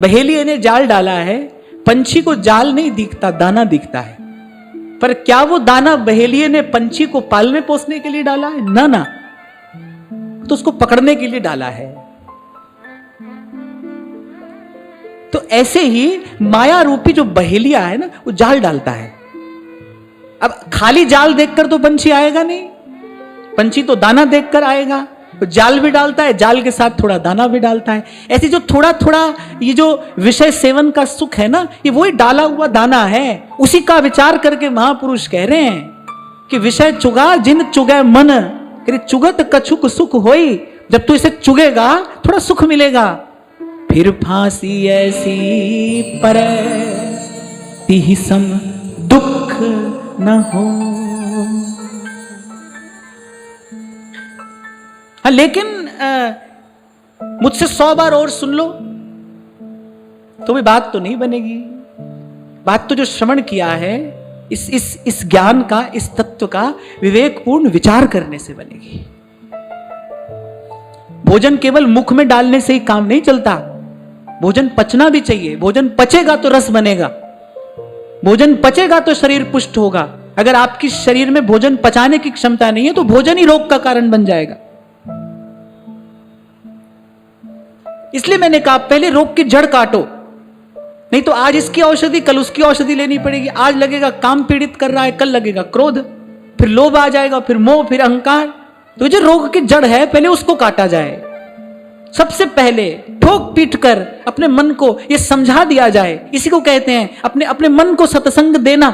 बहेलिये ने जाल डाला है, पंछी को जाल नहीं दिखता, दाना दिखता है। पर क्या वो दाना बहेलिये ने पंछी को पालने पोसने के लिए डाला है? ना ना, तो उसको पकड़ने के लिए डाला है। तो ऐसे ही माया रूपी जो बहेलिया है ना, वो जाल डालता है। अब खाली जाल देखकर तो पंछी आएगा नहीं, पंछी तो दाना देखकर आएगा। तो जाल भी डालता है, जाल के साथ थोड़ा दाना भी डालता है। ऐसे जो थोड़ा थोड़ा ये जो विषय सेवन का सुख है ना, ये वही डाला हुआ दाना है। उसी का विचार करके महापुरुष कह रहे हैं कि विषय चुगा जिन चुगे मन, चुगत कछुक सुख होई। जब तू इसे चुगेगा थोड़ा सुख मिलेगा। फिर फांसी ऐसी पर तिहि सम दुख न हो। हाँ, लेकिन मुझसे 100 बार और सुन लो तो भी बात तो नहीं बनेगी। बात तो जो श्रवण किया है इस ज्ञान का, इस तत्व का विवेकपूर्ण विचार करने से बनेगी। भोजन केवल मुख में डालने से ही काम नहीं चलता, भोजन पचना भी चाहिए। भोजन पचेगा तो रस बनेगा, भोजन पचेगा तो शरीर पुष्ट होगा। अगर आपकी शरीर में भोजन पचाने की क्षमता नहीं है तो भोजन ही रोग का कारण बन जाएगा। इसलिए मैंने कहा पहले रोग की जड़ काटो, नहीं तो आज इसकी औषधि कल उसकी औषधि लेनी पड़ेगी। आज लगेगा काम पीड़ित कर रहा है, कल लगेगा क्रोध, फिर लोभ आ जाएगा, फिर मोह, फिर अहंकार। तो जो रोग की जड़ है पहले उसको काटा जाए। सबसे पहले ठोक पीट कर अपने मन को यह समझा दिया जाए। इसी को कहते हैं अपने अपने मन को सत्संग देना।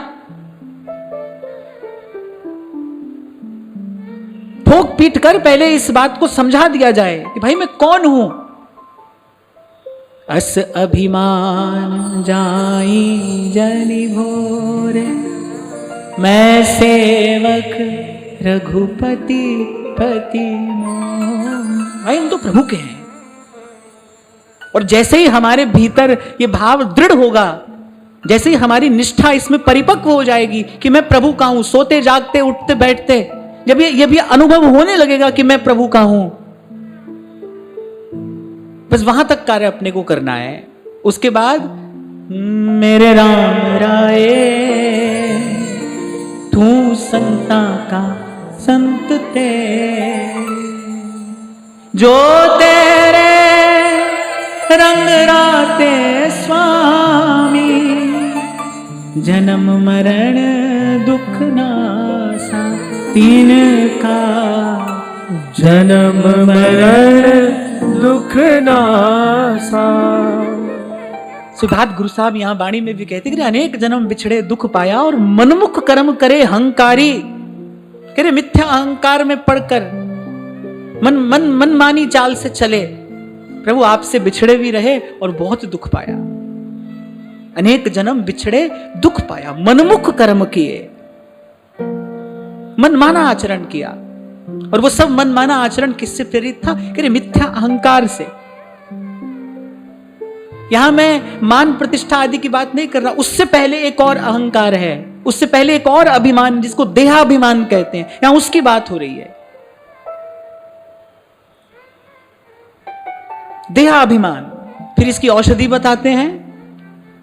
ठोक पीट कर पहले इस बात को समझा दिया जाए कि भाई मैं कौन हूं। अस अभिमान जाई जनि भोरे, मैं सेवक रघुपति पति मोर। भाई हम तो प्रभु के हैं। और जैसे ही हमारे भीतर ये भाव दृढ़ होगा, जैसे ही हमारी निष्ठा इसमें परिपक्व हो जाएगी कि मैं प्रभु का हूं, सोते जागते उठते बैठते जब ये भी अनुभव होने लगेगा कि मैं प्रभु का हूं, बस वहां तक कार्य अपने को करना है। उसके बाद मेरे राम राय तू संता का संत ते, जो तेरे रंग राते स्वामी, जन्म मरण दुख नासा तीन का, जन्म मरण दुख नासा। सिद्धार्थ गुरु साहब यहां वाणी में भी कहते कि अनेक जन्म बिछड़े दुख पाया और मनमुख कर्म करे हंकारी। कह रहे मिथ्या अहंकार में पड़कर मनमानी चाल से चले, प्रभु आपसे बिछड़े भी रहे और बहुत दुख पाया। अनेक जन्म बिछड़े दुख पाया, मनमुख कर्म किए, मनमाना आचरण किया। और वो सब मनमाना आचरण किससे प्रेरित था? कह रहे मिथ्या अहंकार से। यहां मैं मान प्रतिष्ठा आदि की बात नहीं कर रहा, उससे पहले एक और अहंकार है, उससे पहले एक और अभिमान जिसको देहाभिमान कहते हैं, यहां उसकी बात हो रही है। देहाभिमान। फिर इसकी औषधि बताते हैं।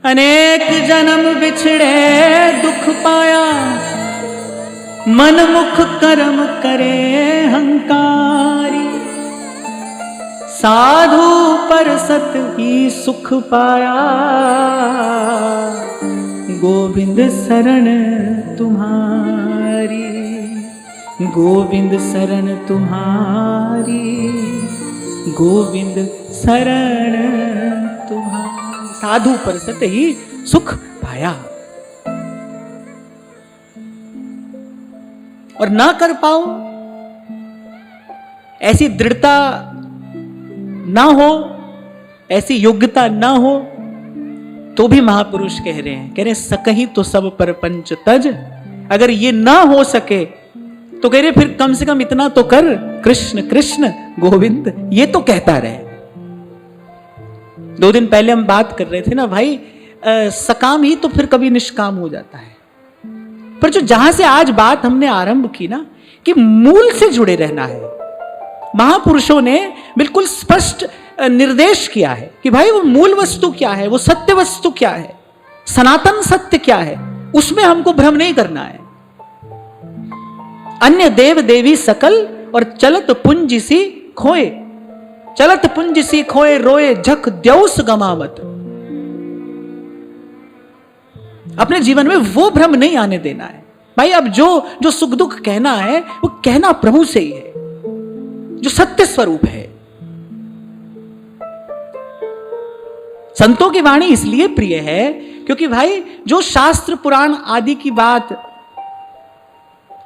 अनेक जन्म बिछड़े दुख पाया, मन मुख कर्म करे हंकारी, साधु पर सत ही सुख पाया, गोविंद शरण तुम्हारी, गोविंद शरण तुम्हारी, गोविंद शरण तुम्हारी। साधु पर सत ही सुख पाया। और ना कर पाओ, ऐसी दृढ़ता ना हो, ऐसी योग्यता ना हो, तो भी महापुरुष कह रहे हैं, कह रहे सकहीं तो सब पर पंच तज। अगर ये ना हो सके तो कह रहे फिर कम से कम इतना तो कर, कृष्ण कृष्ण गोविंद ये तो कहता रहे। 2 दिन पहले हम बात कर रहे थे ना भाई, सकाम ही तो फिर कभी निष्काम हो जाता है। पर जो जहां से आज बात हमने आरंभ की ना, कि मूल से जुड़े रहना है। महापुरुषों ने बिल्कुल स्पष्ट निर्देश किया है कि भाई वो मूल वस्तु क्या है, वो सत्य वस्तु क्या है, सनातन सत्य क्या है, उसमें हमको भ्रम नहीं करना है। अन्य देव देवी सकल और चलत पुंज सी खोए, चलत पुंज सी खोए रोए झक द्यौस गमावत। अपने जीवन में वो भ्रम नहीं आने देना है भाई। अब जो सुख दुख कहना है वो कहना प्रभु से ही है, जो सत्य स्वरूप है। संतों की वाणी इसलिए प्रिय है क्योंकि भाई जो शास्त्र पुराण आदि की बात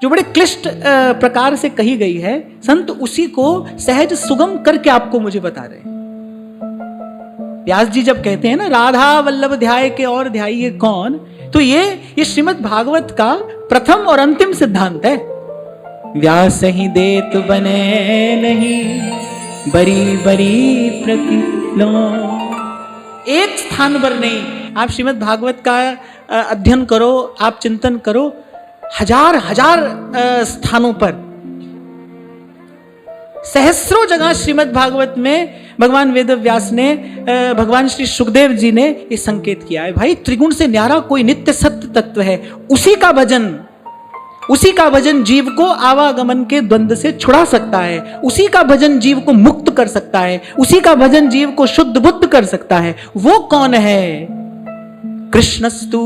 जो बड़े क्लिष्ट प्रकार से कही गई है, संत उसी को सहज सुगम करके आपको मुझे बता रहे हैं। व्यास जी जब कहते हैं ना राधा वल्लभ ध्याय के और ध्यायिए कौन, तो ये श्रीमद् भागवत का प्रथम और अंतिम सिद्धांत है। व्यास ही देत बने नहीं बरी बरी प्रतिलो। एक स्थान पर नहीं, आप श्रीमद् भागवत का अध्ययन करो, आप चिंतन करो, हजार हजार स्थानों पर, सहस्रों जगह श्रीमद् भागवत में भगवान वेद व्यास ने, भगवान श्री सुखदेव जी ने ये संकेत किया है भाई त्रिगुण से न्यारा कोई नित्य सत्य तत्व है। उसी का भजन जीव को आवागमन के द्वंद्व से छुड़ा सकता है, उसी का भजन जीव को मुक्त कर सकता है, उसी का भजन जीव को शुद्ध बुद्ध कर सकता है। वो कौन है? कृष्णस्तु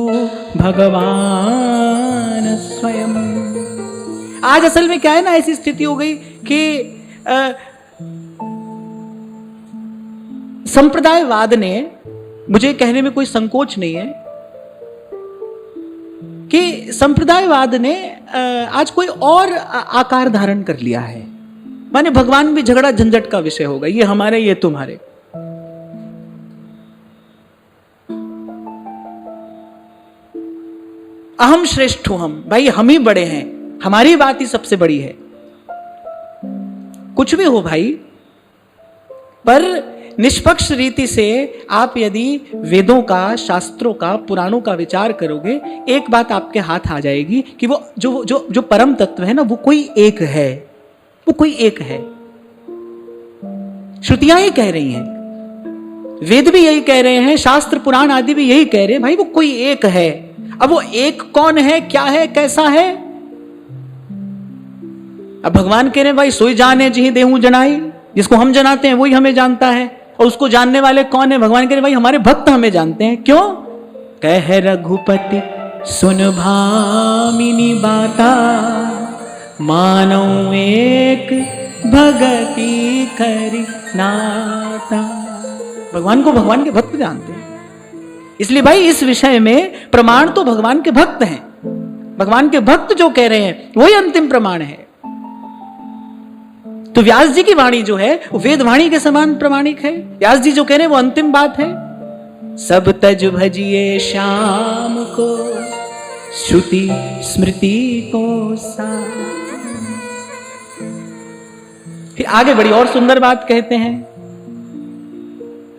भगवान स्वयं। आज असल में क्या है ना, ऐसी स्थिति हो गई कि संप्रदायवाद ने, मुझे कहने में कोई संकोच नहीं है कि संप्रदायवाद ने आज कोई और आकार धारण कर लिया है। माने भगवान भी झगड़ा झंझट का विषय होगा, ये हमारे ये तुम्हारे। अहम श्रेष्ठ हम, भाई हम ही बड़े हैं, हमारी बात ही सबसे बड़ी है। कुछ भी हो भाई, पर निष्पक्ष रीति से आप यदि वेदों का, शास्त्रों का, पुराणों का विचार करोगे, एक बात आपके हाथ आ जाएगी कि वो जो जो जो परम तत्व है ना, वो कोई एक है, वो कोई एक है। श्रुतियां ही कह रही हैं, वेद भी यही कह रहे हैं, शास्त्र पुराण आदि भी यही कह रहे हैं, भाई वो कोई एक है। अब वो एक कौन है, क्या है, कैसा है? अब भगवान कह रहे हैं भाई सोई जाने जी देहूं जनाई, जिसको हम जनाते हैं वही हमें जानता है। और उसको जानने वाले कौन है? भगवान कह रहे भाई हमारे भक्त हमें जानते हैं। क्यों? कह रघुपति सुन भामिनी बाता, मानो एक भगति करी नाता। भगवान को भगवान के भक्त जानते हैं, इसलिए भाई इस विषय में प्रमाण तो भगवान के भक्त हैं। भगवान के भक्त जो कह रहे हैं वही अंतिम प्रमाण है। तो व्यास जी की वाणी जो है वो वेद वाणी के समान प्रमाणिक है। व्यास जी जो कह रहे हैं वो अंतिम बात है। सब तज भजिए श्याम को, श्रुति स्मृति को सा। फिर आगे बड़ी और सुंदर बात कहते हैं,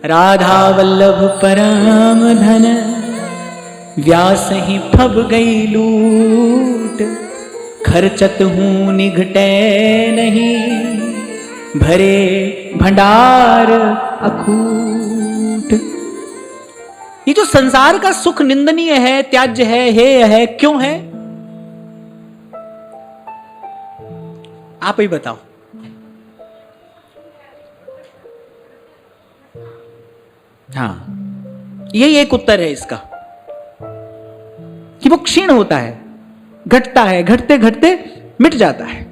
राधा वल्लभ परम धन, व्यास ही फब गई लूट। खर्चत हूं निघटे नहीं, भरे भंडार अखूट। ये जो संसार का सुख निंदनीय है, त्याज्य है, हेय है, क्यों है? आप ही बताओ। हाँ, यही एक उत्तर है इसका कि वो क्षीण होता है, घटता है, घटते घटते मिट जाता है।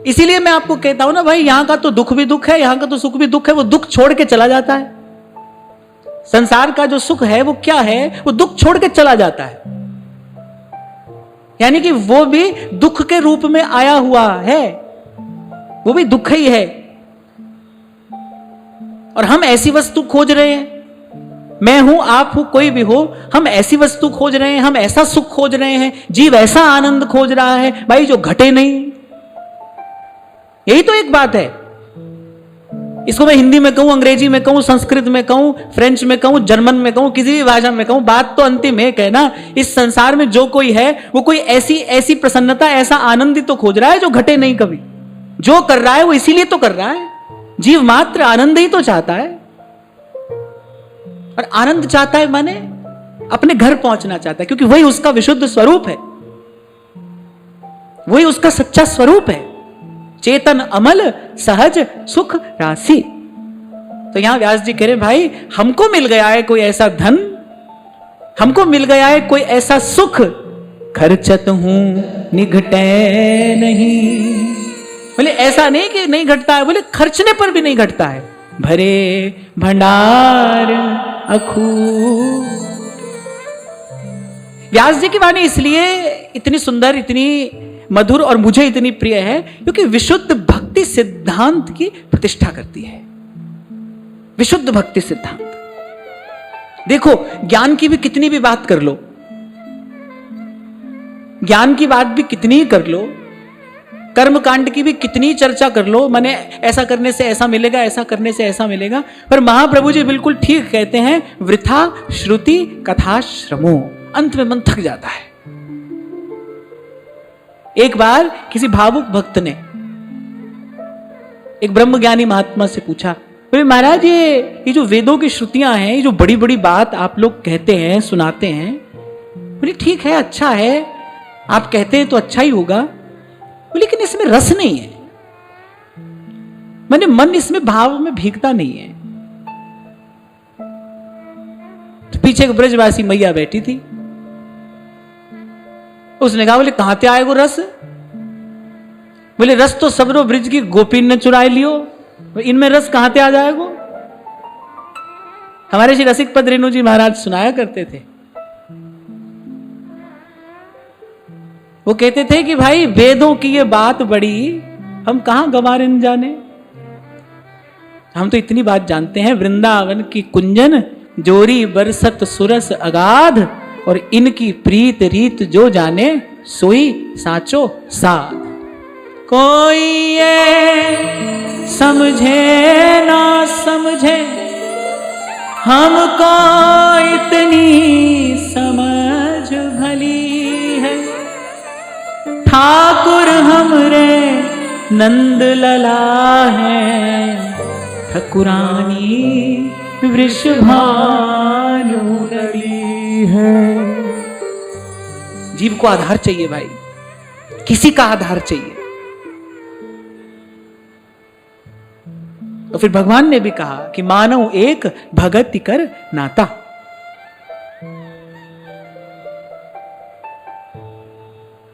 इसीलिए मैं आपको कहता हूं ना भाई, यहां का तो दुख भी दुख है, यहां का तो सुख भी दुख है। वो दुख छोड़ के चला जाता है। संसार का जो सुख है वो क्या है? वो दुख छोड़ के चला जाता है। यानी कि वो भी दुख के रूप में आया हुआ है, वो भी दुख ही है। और हम ऐसी वस्तु खोज रहे हैं, मैं हूं, आप हो, कोई भी हो, हम ऐसी वस्तु खोज रहे हैं, हम ऐसा सुख खोज रहे हैं, जीव ऐसा आनंद खोज रहा है भाई जो घटे नहीं। यही तो एक बात है। इसको मैं हिंदी में कहूं, अंग्रेजी में कहूं, संस्कृत में कहूं, फ्रेंच में कहूं, जर्मन में कहूं, किसी भी भाषा में कहूं, बात तो अंतिम एक है ना। इस संसार में जो कोई है वो कोई ऐसी प्रसन्नता, ऐसा आनंद ही तो खोज रहा है जो घटे नहीं कभी। जो कर रहा है वो इसीलिए तो कर रहा है। जीव मात्र आनंद ही तो चाहता है, और आनंद चाहता है माने अपने घर पहुंचना चाहता है, क्योंकि वही उसका विशुद्ध स्वरूप है, वही उसका सच्चा स्वरूप है। चेतन अमल सहज सुख राशि। तो यहां व्यास जी कह रहे भाई हमको मिल गया है कोई ऐसा धन, हमको मिल गया है कोई ऐसा सुख, खर्चत हूं निघटे नहीं। बोले ऐसा नहीं कि नहीं घटता है, बोले खर्चने पर भी नहीं घटता है। भरे भंडार अखू। व्यास जी की वाणी इसलिए इतनी सुंदर, इतनी मधुर और मुझे इतनी प्रिय है क्योंकि विशुद्ध भक्ति सिद्धांत की प्रतिष्ठा करती है। विशुद्ध भक्ति सिद्धांत। देखो ज्ञान की भी कितनी भी बात कर लो, ज्ञान की बात भी कितनी ही कर लो, कर्म कांड की भी कितनी चर्चा कर लो, माने ऐसा करने से ऐसा मिलेगा, ऐसा करने से ऐसा मिलेगा, पर महाप्रभु जी बिल्कुल ठीक कहते हैं, वृथा श्रुति कथा श्रमो। अंत में मन थक जाता है। एक बार किसी भावुक भक्त ने एक ब्रह्मज्ञानी महात्मा से पूछा, बोले महाराज ये जो वेदों की श्रुतियां हैं, ये जो बड़ी बड़ी बात आप लोग कहते हैं, सुनाते हैं, बोले ठीक है, अच्छा है, आप कहते हैं तो अच्छा ही होगा, लेकिन इसमें रस नहीं है, मैंने मन इसमें भाव में भीगता नहीं है। तो पीछे एक ब्रजवासी मैया बैठी थी, उसने कहा बोले कहां से आएगो रस? बोले रस तो सबरो ब्रिज की गोपीन ने चुराए लियो, इनमें रस कहां से आ जाएगो? हमारे श्री रसिक पद रेणु जी महाराज सुनाया करते थे, वो कहते थे कि भाई वेदों की ये बात बड़ी, हम कहां गंवारे न जाने। हम तो इतनी बात जानते हैं, वृंदावन की कुंजन जोरी बरसत सुरस अगाध, और इनकी प्रीत रीत जो जाने सोई साचो साध। कोई ये समझे ना समझे, हमको इतनी समझ भली है, ठाकुर हमरे नंद लला है, ठकुरानी वृषभानु लली है। जीव को आधार चाहिए भाई, किसी का आधार चाहिए। तो फिर भगवान ने भी कहा कि मानव एक भगति कर नाता।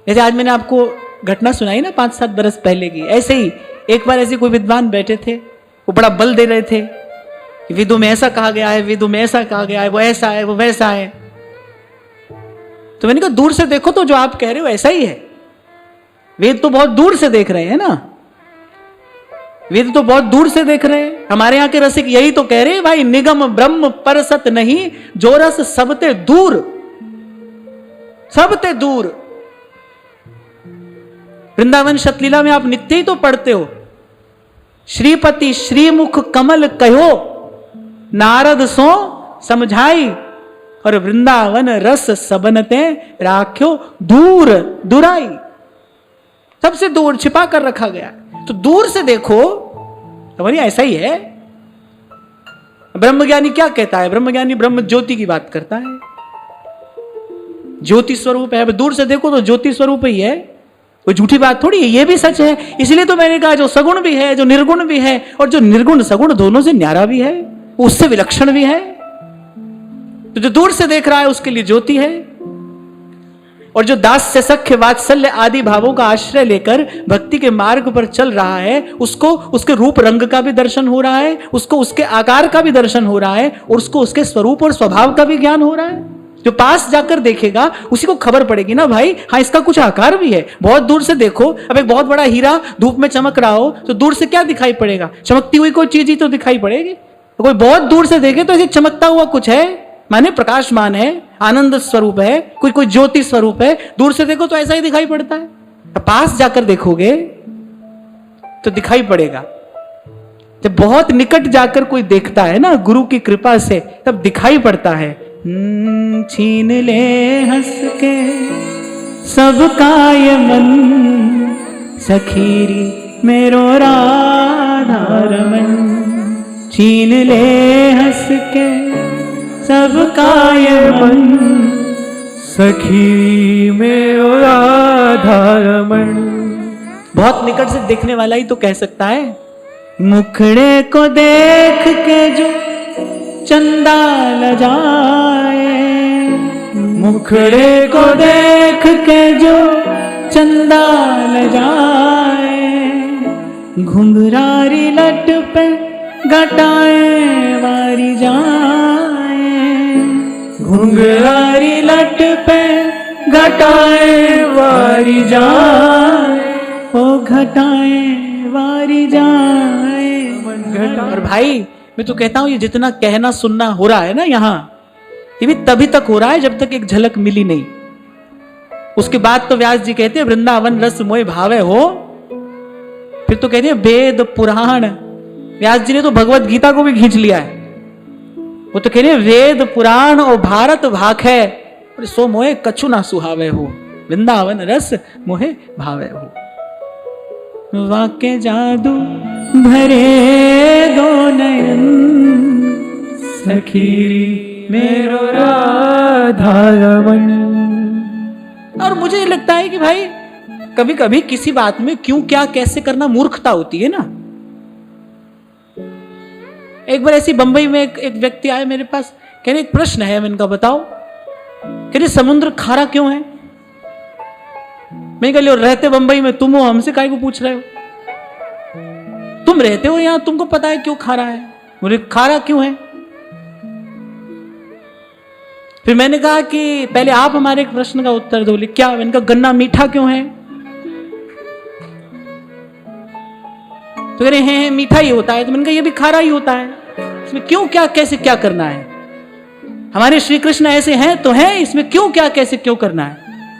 जैसे आज मैंने आपको घटना सुनाई ना 5-7 बरस पहले की, ऐसे ही एक बार ऐसे कोई विद्वान बैठे थे, वो बड़ा बल दे रहे थे कि वेदों में ऐसा कहा गया है, वेदों में ऐसा कहा गया है, वो ऐसा है, वो वैसा है। तो मैंने कहा दूर से देखो तो जो आप कह रहे हो ऐसा ही है। वेद तो बहुत दूर से देख रहे हैं ना, वेद तो बहुत दूर से देख रहे हैं। हमारे यहां के रसिक यही तो कह रहे हैं भाई, निगम ब्रह्म परसत नहीं, जो रस सबते दूर, सबते दूर। वृंदावन शतलीला में आप नित्य ही तो पढ़ते हो, श्रीपति श्रीमुख कमल कहो, नारद सो समझाई, और वृंदावन रस सबनते राख्यो दूर दुराई। सबसे दूर छिपा कर रखा गया। तो दूर से देखो तो भाई ऐसा ही है। ब्रह्मज्ञानी क्या कहता है? ब्रह्मज्ञानी ब्रह्म ज्योति की बात करता है, ज्योति स्वरूप है। दूर से देखो तो ज्योति स्वरूप ही है, कोई झूठी बात थोड़ी है, ये भी सच है। इसलिए तो मैंने कहा जो सगुण भी है, जो निर्गुण भी है, और जो निर्गुण सगुण दोनों से न्यारा भी है, उससे विलक्षण भी है। तो जो दूर से देख रहा है उसके लिए ज्योति है, और जो दास्य सख्य वात्सल्य आदि भावों का आश्रय लेकर भक्ति के मार्ग पर चल रहा है, उसको उसके रूप रंग का भी दर्शन हो रहा है, उसको उसके आकार का भी दर्शन हो रहा है, और उसको उसके स्वरूप और स्वभाव का भी ज्ञान हो रहा है। जो पास जाकर देखेगा उसी को खबर पड़ेगी ना भाई, हाँ इसका कुछ आकार भी है। बहुत दूर से देखो, अब एक बहुत बड़ा हीरा धूप में चमक रहा हो तो दूर से क्या दिखाई पड़ेगा? चमकती हुई कोई चीज ही तो दिखाई पड़ेगी। तो कोई बहुत दूर से देखे तो ऐसे चमकता हुआ कुछ है, माने प्रकाशमान है, आनंद स्वरूप है, कोई ज्योति स्वरूप है। दूर से देखो तो ऐसा ही दिखाई पड़ता है, पास जाकर देखोगे तो दिखाई पड़ेगा। जब बहुत निकट जाकर कोई देखता है ना गुरु की कृपा से, तब दिखाई पड़ता है। छीन ले हंस के सबका ये मन, सखीरी मेरो राज राधारमन, छीन ले हंस के सबका ये मन, सखी मेरो राधारमन। बहुत निकट से देखने वाला ही तो कह सकता है। मुखड़े को देख के जो चंदा लजाए, मुखड़े को देख के जो चंदा लजाए, घुंघरारी लट पे घटाए वारी जाए, घुंघरारी लट पे घटाए वारी जाए, ओ घटाए वारी जाए। और भाई मैं तो कहता हूं ये जितना कहना सुनना हो रहा है ना यहाँ, ये भी तभी तक हो रहा है जब तक एक झलक मिली नहीं। उसके बाद तो व्यास जी कहते हैं वृंदावन रस मोय भावे हो, फिर तो कहते हैं वेद पुराण। व्यास जी ने तो भगवत गीता को भी खींच लिया है। वो तो कह रहे हैं वेद पुराण और भारत भाखे, सो मोहे कछु ना सुहावे हो, वृंदावन रस मोहे भावे हो। वाके जादू भरे दो नयन, सखी मेरो राधारमन। और मुझे ये लगता है कि भाई कभी कभी किसी बात में क्यों क्या कैसे करना मूर्खता होती है ना। एक बार ऐसी बंबई में एक व्यक्ति आए मेरे पास, कह रहे एक प्रश्न है, मैंने कहा बताओ। कह रहे समुद्र खारा क्यों है? मैं कह लियो रहते बंबई में तुम हो, हमसे काहे को पूछ रहे हो? तुम रहते हो यहां, तुमको पता है क्यों खारा है। बोले खारा क्यों है? फिर मैंने कहा कि पहले आप हमारे एक प्रश्न का उत्तर दो। क्या? मैंने कहा गन्ना मीठा क्यों है? तो कह रहे हैं मीठा ही होता है। तो मैंने कहा ये भी खारा ही होता है, इसमें क्यों क्या कैसे क्या करना है? हमारे श्री कृष्ण ऐसे हैं तो हैं, इसमें क्यों क्या कैसे क्यों करना है?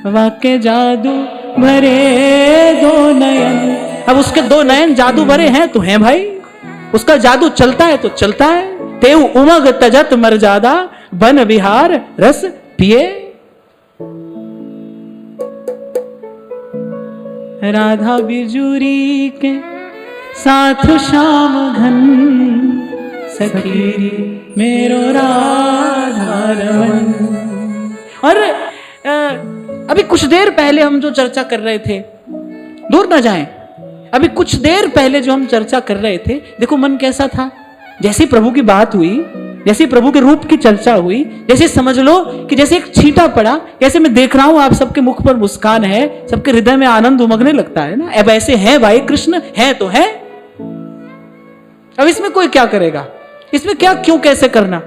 वाके जादू भरे दो नयन। अब उसके दो नयन जादू भरे हैं तो हैं भाई, उसका जादू चलता है तो चलता है। तेऊ उमग तजत मर्यादा, बन विहार रस पिए। राधा बिजुरी के साथ शाम घन, सखी मेरो राधारमन। और अभी कुछ देर पहले हम जो चर्चा कर रहे थे, दूर ना जाएं, अभी कुछ देर पहले जो हम चर्चा कर रहे थे, देखो मन कैसा था। जैसे प्रभु की बात हुई, जैसे प्रभु के रूप की चर्चा हुई, जैसे समझ लो कि जैसे एक छींटा पड़ा, जैसे मैं देख रहा हूं आप सबके मुख पर मुस्कान है, सबके हृदय में आनंद उमगने लगता है ना। अब ऐसे हैं भाई कृष्ण, हैं तो हैं। अब इसमें कोई क्या करेगा? इसमें क्या क्यों कैसे करना?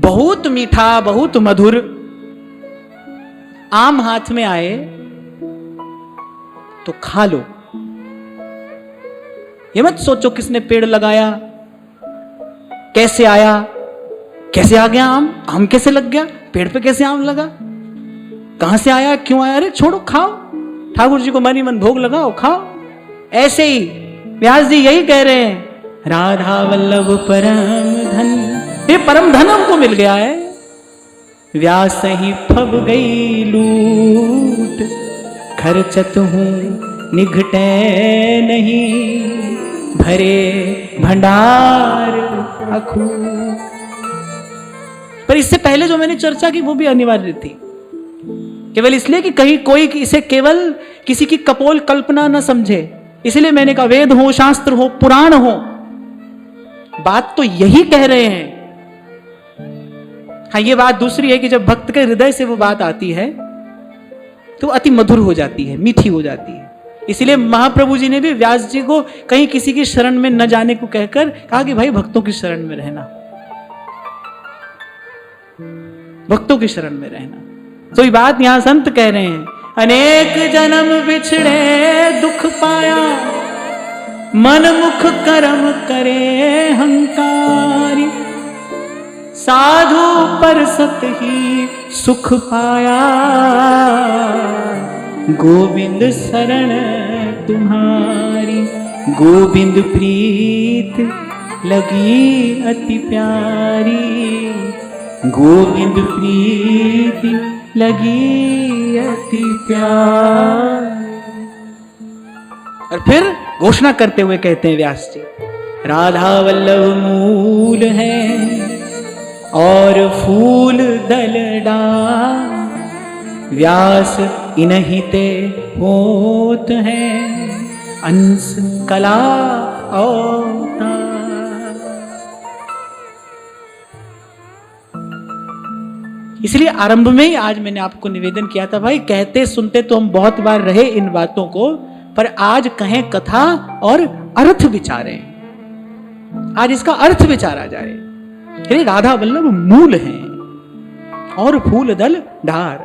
बहुत मीठा बहुत मधुर आम हाथ में आए तो खा लो। ये मत सोचो किसने पेड़ लगाया, कैसे आया, कैसे आ गया आम, आम कैसे लग गया, पेड़ पे कैसे आम लगा, कहां से आया, क्यों आया। अरे छोड़ो, खाओ, ठाकुर जी को मन ही मन भोग लगाओ, खाओ। ऐसे ही व्यास जी यही कह रहे हैं, राधा वल्लभ परम धन। ये परम धन हमको मिल गया है। व्यास ही फब गई लूट, खर्चत हूं निघटे नहीं, भरे भंडार अखू। पर इससे पहले जो मैंने चर्चा की वो भी अनिवार्य थी, केवल इसलिए कि कहीं कोई इसे केवल किसी की कपोल कल्पना न समझे, इसलिए मैंने कहा वेद हो, शास्त्र हो, पुराण हो, बात तो यही कह रहे हैं। हाँ, ये बात दूसरी है कि जब भक्त के हृदय से वो बात आती है तो अति मधुर हो जाती है, मीठी हो जाती है। इसलिए महाप्रभु जी ने भी व्यास जी को कहीं किसी की शरण में न जाने को कहकर कहा कि भाई भक्तों की शरण में रहना, भक्तों की शरण में रहना। तो ये बात यहां संत कह रहे हैं, अनेक जन्म बिछड़े दुख पाया, मन मुख कर्म करे हंकारी, साधु पर सत ही सुख पाया, गोविंद शरण तुम्हारी, गोविंद प्रीत लगी अति प्यारी, गोविंद प्रीत लगी अति प्यारी। और फिर घोषणा करते हुए कहते हैं व्यास जी, राधा वल्लभ मूल है और फूल दल डाल, व्यास इन्हीं ते होत है अंश कला अवतार। इसलिए आरंभ में ही आज मैंने आपको निवेदन किया था, भाई कहते सुनते तो हम बहुत बार रहे इन बातों को, पर आज कहें कथा और अर्थ विचारें, आज इसका अर्थ विचारा जाए। राधा वल्लभ मूल हैं और फूल दल डार,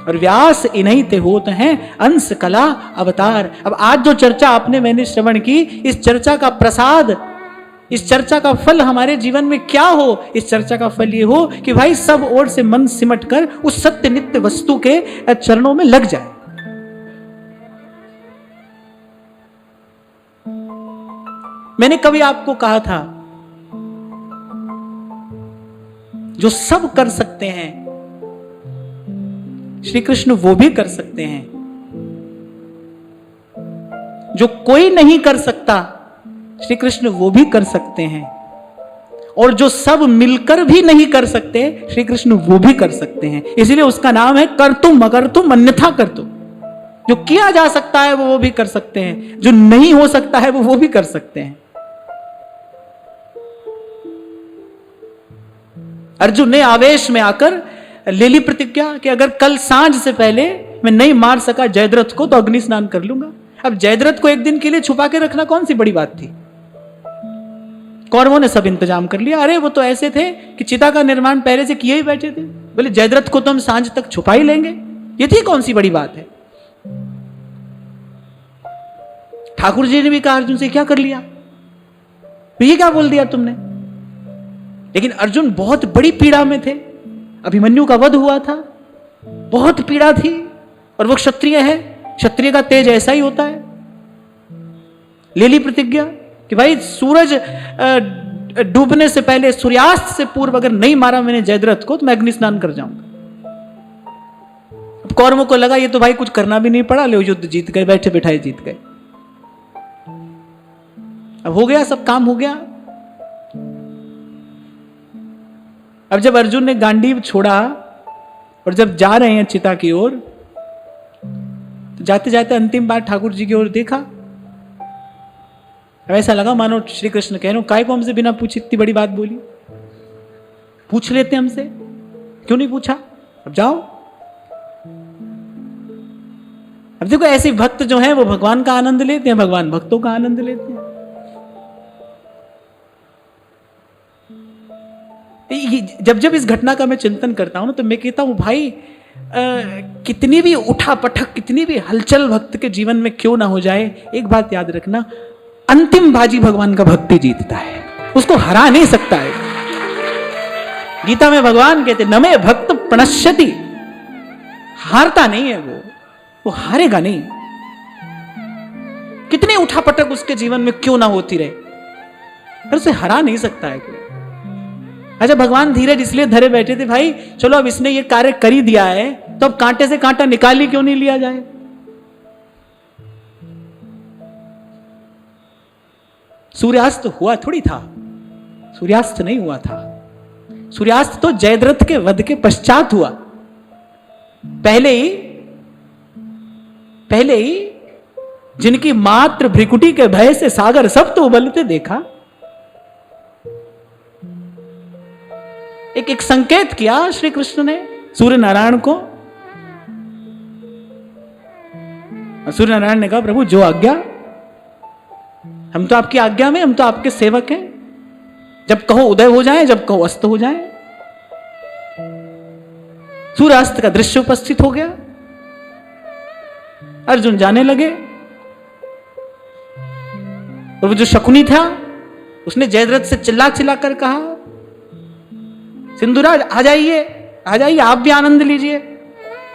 और व्यास इन्हीं ते होत हैं अंश कला अवतार। अब आज जो चर्चा आपने मैंने श्रवण की, इस चर्चा का प्रसाद, इस चर्चा का फल हमारे जीवन में क्या हो? इस चर्चा का फल ये हो कि भाई सब ओर से मन सिमट कर उस सत्य नित्य वस्तु के चरणों में लग जाए। मैंने कभी आपको कहा था, जो सब कर सकते हैं श्री कृष्ण वो भी कर सकते हैं, जो कोई नहीं कर सकता श्री कृष्ण वो भी कर सकते हैं, और जो सब मिलकर भी नहीं कर सकते श्री कृष्ण वो भी कर सकते हैं। इसलिए उसका नाम है कर तुम मगर तुम अन्यथा कर तुम। जो किया जा सकता है वो भी कर सकते हैं, जो नहीं हो सकता है वो भी कर सकते हैं। अर्जुन ने आवेश में आकर ले ली प्रतिज्ञा कि अगर कल सांझ से पहले मैं नहीं मार सका जयद्रथ को तो अग्नि स्नान कर लूंगा। अब जयद्रथ को एक दिन के लिए छुपा के रखना कौन सी बड़ी बात थी? कौरवों ने सब इंतजाम कर लिया। अरे वो तो ऐसे थे कि चिता का निर्माण पहले से किए ही बैठे थे, बोले जयद्रथ को तो हम सांझ तक छुपा ही लेंगे, ये थी कौन सी बड़ी बात है। ठाकुर जी ने भी कहा अर्जुन से क्या कर लिया, तो ये क्या बोल दिया तुमने। लेकिन अर्जुन बहुत बड़ी पीड़ा में थे, अभिमन्यु का वध हुआ था, बहुत पीड़ा थी, और वो क्षत्रिय है, क्षत्रिय का तेज ऐसा ही होता है। ले ली प्रतिज्ञा कि भाई सूरज डूबने से पहले, सूर्यास्त से पूर्व अगर नहीं मारा मैंने जयद्रथ को तो मैं अग्नि स्नान कर जाऊंगा। अब कौरवों को लगा ये तो भाई कुछ करना भी नहीं पड़ा, ले युद्ध जीत गए, बैठे बैठाए जीत गए। अब हो गया, सब काम हो गया। अब जब अर्जुन ने गांडीव छोड़ा और जब जा रहे हैं चिता की ओर, तो जाते जाते अंतिम बार ठाकुर जी की ओर देखा। अब ऐसा लगा मानो श्री कृष्ण कह रहे हो काय को हमसे बिना पूछे इतनी बड़ी बात बोली, पूछ लेते हमसे, क्यों नहीं पूछा, अब जाओ। अब देखो ऐसे भक्त जो हैं वो भगवान का आनंद लेते हैं, भगवान भक्तों का आनंद लेते हैं। जब जब इस घटना का मैं चिंतन करता हूं ना, तो मैं कहता हूं भाई कितनी भी उठा पटक, कितनी भी हलचल भक्त के जीवन में क्यों ना हो जाए, एक बात याद रखना, अंतिम बाजी भगवान का भक्ति जीतता है, उसको हरा नहीं सकता है। गीता में भगवान कहते नमे भक्त प्रणश्यति, हारता नहीं है वो हारेगा नहीं। कितनी उठापटक उसके जीवन में क्यों ना होती रहे, पर उसे हरा नहीं सकता है कोई। अच्छा, भगवान धीरज इसलिए धरे बैठे थे, भाई चलो अब इसने ये कार्य कर ही दिया है तो अब कांटे से कांटा निकाल ही क्यों नहीं लिया जाए। सूर्यास्त हुआ थोड़ी था, सूर्यास्त नहीं हुआ था, सूर्यास्त तो जयद्रथ के वध के पश्चात हुआ। पहले ही जिनकी मात्र भ्रिकुटी के भय से सागर सब तो उबलते देखा, एक संकेत किया श्री कृष्ण ने सूर्य नारायण को। सूर्य नारायण ने कहा प्रभु जो आज्ञा, हम तो आपकी आज्ञा में, हम तो आपके सेवक हैं, जब कहो उदय हो जाए, जब कहो अस्त हो जाए। सूर्यास्त का दृश्य उपस्थित हो गया, अर्जुन जाने लगे। और वो जो शकुनी था उसने जयद्रथ से चिल्ला चिल्ला कर कहा सिंधुराज आ जाइए, आ जाइए, आप भी आनंद लीजिए।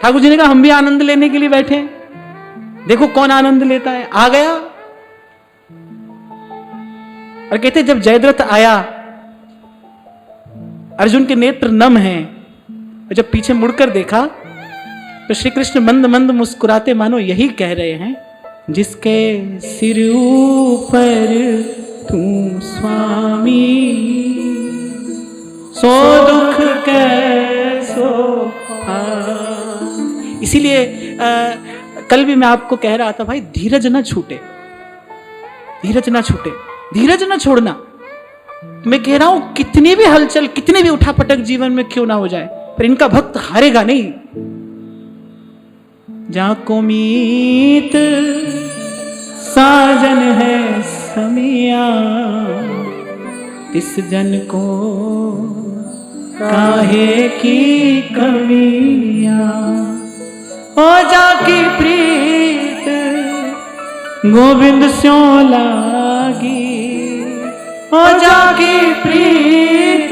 ठाकुर जी ने कहा हम भी आनंद लेने के लिए बैठे हैं, देखो कौन आनंद लेता है। आ गया और कहते जब जयद्रथ आया, अर्जुन के नेत्र नम हैं, और जब पीछे मुड़कर देखा तो श्री कृष्ण मंद मंद मुस्कुराते मानो यही कह रहे हैं जिसके सिर ऊपर तू स्वामी, सो दुख कैसो पाए। इसीलिए कल भी मैं आपको कह रहा था भाई, धीरज ना छूटे, धीरज ना छूटे, धीरज ना छोड़ना। मैं कह रहा हूं कितनी भी हलचल, कितनी भी उठापटक जीवन में क्यों ना हो जाए, पर इनका भक्त हारेगा नहीं। जाको मीत साजन है समिया, तिस जन को काहे की कमिया। ओ जाकी प्रीत गोविंद स्यों लागी, ओ जाकी प्रीत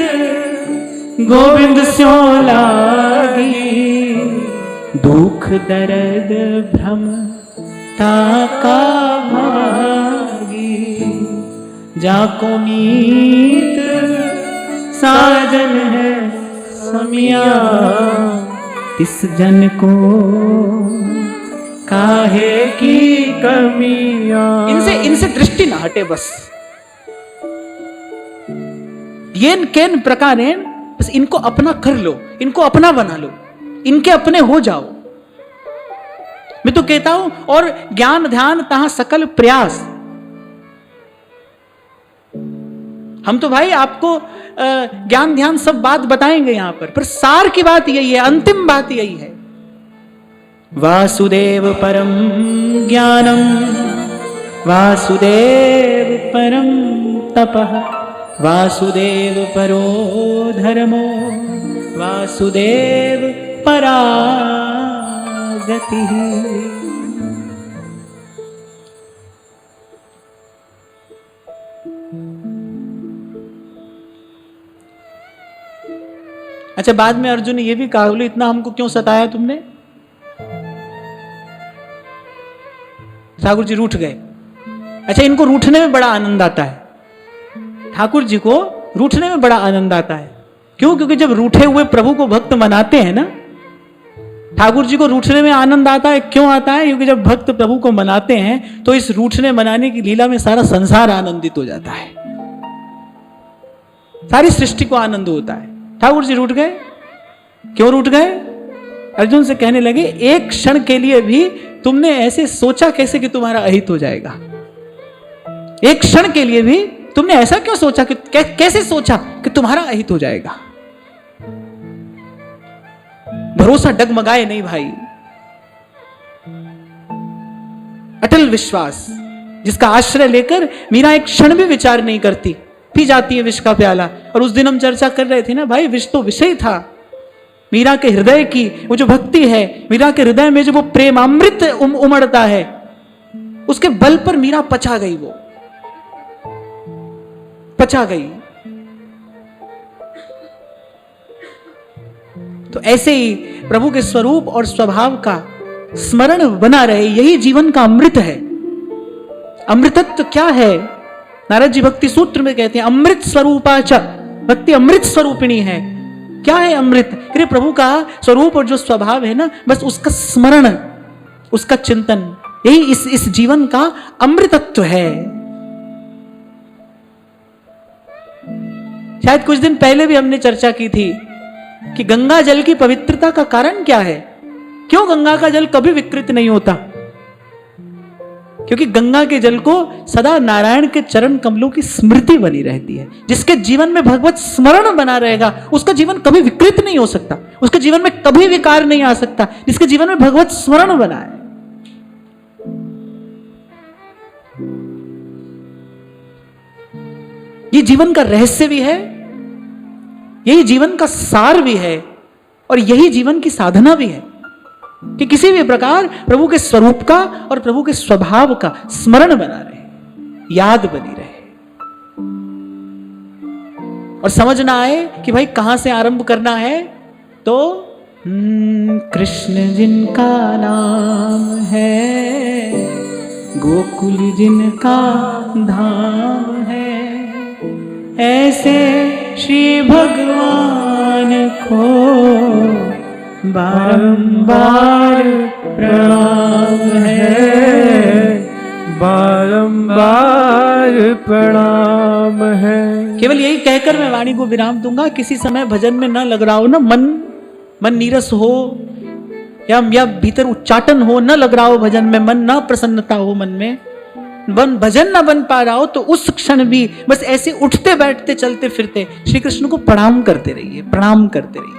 गोविंद स्यों लागी। दुख दर्द भ्रम ताका भागी, जाको मीत साजन है समिया, तिस जन को काहे की कमिया। इनसे दृष्टि ना हटे बस। येन केन प्रकारेण, बस इनको अपना कर लो, इनको अपना बना लो, इनके अपने हो जाओ। मैं तो कहता हूं, और ज्ञान ध्यान तहां सकल प्रयास। हम तो भाई आपको ज्ञान ध्यान सब बात बताएंगे यहां पर सार की बात यही है, अंतिम बात यही है। वासुदेव परम ज्ञानम, वासुदेव परम तपः, वासुदेव परो धर्मो, वासुदेव परा गति। अच्छा, बाद में अर्जुन ने यह भी कहा, बोले इतना हमको क्यों सताया तुमने? ठाकुर जी रूठ गए। अच्छा, इनको रूठने में बड़ा आनंद आता है, ठाकुर जी को रूठने में बड़ा आनंद आता है। क्यों? क्योंकि जब रूठे हुए प्रभु को भक्त मनाते हैं ना, ठाकुर जी को रूठने में आनंद आता है। क्यों आता है? क्योंकि जब भक्त प्रभु को मनाते हैं तो इस रूठने मनाने की लीला में सारा संसार आनंदित हो जाता है, सारी सृष्टि को आनंद होता है। ठाकुर जी रूठ गए। क्यों रूठ गए? अर्जुन से कहने लगे, एक क्षण के लिए भी तुमने ऐसे सोचा कैसे कि तुम्हारा अहित हो जाएगा? एक क्षण के लिए भी तुमने ऐसा क्यों सोचा कि कैसे सोचा कि तुम्हारा अहित हो जाएगा? भरोसा डगमगाए नहीं भाई, अटल विश्वास, जिसका आश्रय लेकर मीरा एक क्षण भी विचार नहीं करती, पी जाती है विष का प्याला। और उस दिन हम चर्चा कर रहे थे ना भाई, विष तो विषय था। मीरा के हृदय की वो जो भक्ति है, मीरा के हृदय में जो वो प्रेमामृत उमड़ता है, उसके बल पर मीरा पचा गई, वो पचा गई। तो ऐसे ही प्रभु के स्वरूप और स्वभाव का स्मरण बना रहे, यही जीवन का अमृत है। अमृतत्व क्या है? नारद जी भक्ति सूत्र में कहते हैं, अमृत स्वरूपाच, भक्ति अमृत स्वरूपिणी है। क्या है अमृत? अरे प्रभु का स्वरूप और जो स्वभाव है ना, बस उसका स्मरण, उसका चिंतन, यही इस जीवन का अमृतत्व है। शायद कुछ दिन पहले भी हमने चर्चा की थी कि गंगा जल की पवित्रता का कारण क्या है? क्यों गंगा का जल कभी विकृत नहीं होता? क्योंकि गंगा के जल को सदा नारायण के चरण कमलों की स्मृति बनी रहती है। जिसके जीवन में भगवत स्मरण बना रहेगा, उसका जीवन कभी विकृत नहीं हो सकता, उसके जीवन में कभी विकार नहीं आ सकता, जिसके जीवन में भगवत स्मरण बना है। ये जीवन का रहस्य भी है, यही जीवन का सार भी है, और यही जीवन की साधना भी है कि किसी भी प्रकार प्रभु के स्वरूप का और प्रभु के स्वभाव का स्मरण बना रहे, याद बनी रहे, और समझ ना आए कि भाई कहां से आरंभ करना है। तो कृष्ण जिनका नाम है, गोकुल जिनका धाम है, ऐसे श्री भगवान को बारंबार प्रणाम है। बारंबार प्रणाम है। केवल यही कहकर मैं वाणी को विराम दूंगा। किसी समय भजन में न लग रहा हो ना, मन नीरस हो या भीतर उच्चाटन हो, न लग रहा हो भजन में मन, ना प्रसन्नता हो मन में, भजन ना बन पा रहा हो, तो उस क्षण भी बस ऐसे उठते बैठते चलते फिरते श्री कृष्ण को प्रणाम करते रहिए, प्रणाम करते रहिए।